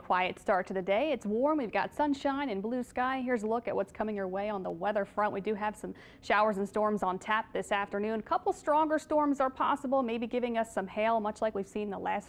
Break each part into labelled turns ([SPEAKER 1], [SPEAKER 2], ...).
[SPEAKER 1] quiet start to the day. It's warm. We've got sunshine and blue sky. Here's a look at what's coming your way on the weather front. We do have some showers and storms on tap this afternoon. A couple stronger storms are possible, maybe giving us some hail, much like we've seen the last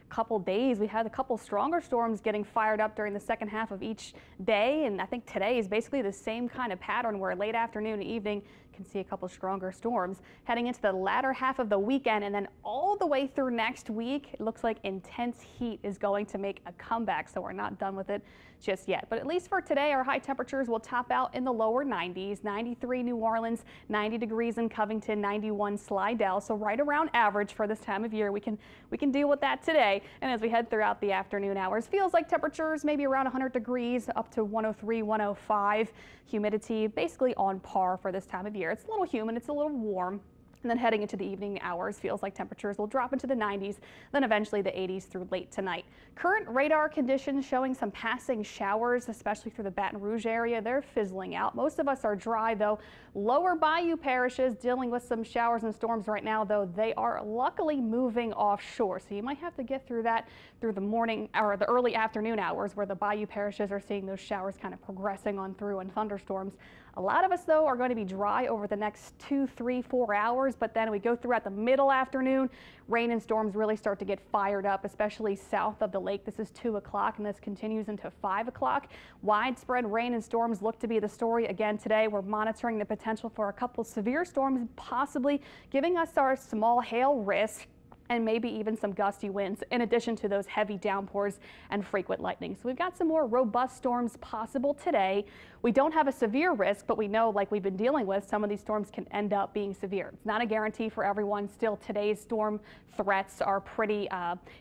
[SPEAKER 1] couple days. We had a couple stronger storms getting fired up during the second half of each day, and I think today is basically the same kind of pattern where late afternoon and evening can see a couple stronger storms. Heading into the latter half of the weekend and then all the way through next week, it looks like intense heat is going to make a comeback, so we're not done with it just yet. But at least for today, our high temperatures will top out in the lower 90s, 93 New Orleans, 90 degrees in Covington, 91 Slidell, so right around average for this time of year. We can deal with that today. And as we head throughout the afternoon hours, feels like temperatures maybe around 100 degrees up to 103, 105. Humidity basically on par for this time of year. It's a little humid, it's a little warm. And then heading into the evening hours, feels like temperatures will drop into the 90s, then eventually the 80s through late tonight. Current radar conditions showing some passing showers, especially through the Baton Rouge area. They're fizzling out. Most of us are dry, though. Lower bayou parishes dealing with some showers and storms right now, though they are luckily moving offshore. So you might have to get through that through the morning or the early afternoon hours, where the bayou parishes are seeing those showers kind of progressing on through and thunderstorms. A lot of us, though, are going to be dry over the next 2, 3, 4 hours, but then we go throughout the middle afternoon. Rain and storms really start to get fired up, especially south of the lake. This is 2 o'clock, and this continues into 5 o'clock. Widespread rain and storms look to be the story again today. We're monitoring the potential for a couple severe storms, possibly giving us our small hail risk, and maybe even some gusty winds, in addition to those heavy downpours and frequent lightning. So we've got some more robust storms possible today. We don't have a severe risk, but we know, like we've been dealing with, some of these storms can end up being severe. It's not a guarantee for everyone. Still, today's storm threats are pretty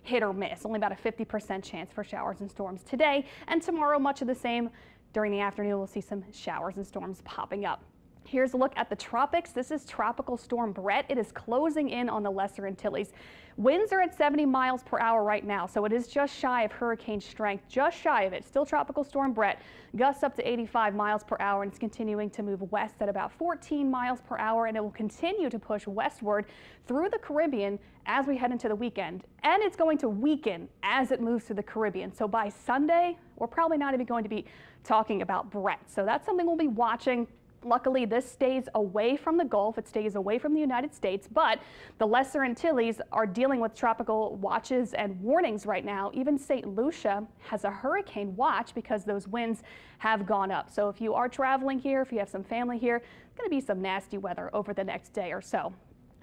[SPEAKER 1] hit or miss. Only about a 50% chance for showers and storms today, and tomorrow much of the same. During the afternoon, we'll see some showers and storms popping up. Here's a look at the tropics. This is Tropical Storm BRET. It is closing in on the Lesser Antilles. Winds are at 70 miles per hour right now, so it is just shy of hurricane strength, just shy of it. Still Tropical Storm BRET. Gusts up to 85 miles per hour, and it's continuing to move west at about 14 miles per hour, and it will continue to push westward through the Caribbean as we head into the weekend. And it's going to weaken as it moves to the Caribbean. So by Sunday, we're probably not even going to be talking about BRET. So that's something we'll be watching. Luckily, this stays away from the Gulf. It stays away from the United States, but the Lesser Antilles are dealing with tropical watches and warnings right now. Even St. Lucia has a hurricane watch because those winds have gone up. So if you are traveling here, if you have some family here, it's going to be some nasty weather over the next day or so.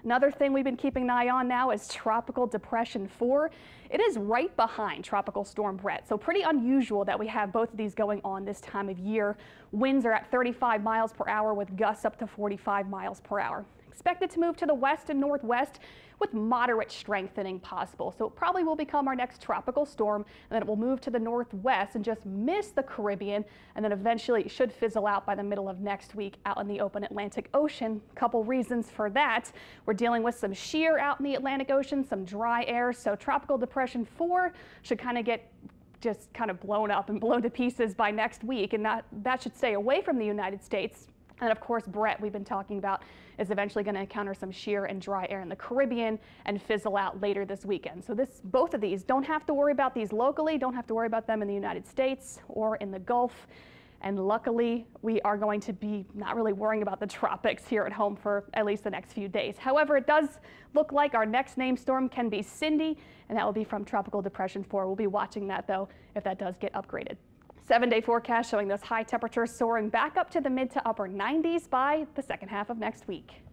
[SPEAKER 1] Another thing we've been keeping an eye on now is Tropical Depression 4. It is right behind Tropical Storm BRET, so pretty unusual that we have both of these going on this time of year. Winds are at 35 miles per hour with gusts up to 45 miles per hour. Expected to move to the west and northwest with moderate strengthening possible. So it probably will become our next tropical storm, and then it will move to the northwest and just miss the Caribbean, and then eventually it should fizzle out by the middle of next week out in the open Atlantic Ocean. Couple reasons for that. We're dealing with some shear out in the Atlantic Ocean, some dry air, so Tropical Depression 4 should kind of get just kind of blown up and blown to pieces by next week, and that should stay away from the United States. And of course, BRET, we've been talking about, is eventually going to encounter some shear and dry air in the Caribbean and fizzle out later this weekend. So both of these, don't have to worry about these locally, don't have to worry about them in the United States or in the Gulf. And luckily, we are going to be not really worrying about the tropics here at home for at least the next few days. However, it does look like our next named storm can be Cindy, and that will be from Tropical Depression 4. We'll be watching that, though, if that does get upgraded. 7-day forecast showing those high temperatures soaring back up to the mid to upper 90s by the second half of next week.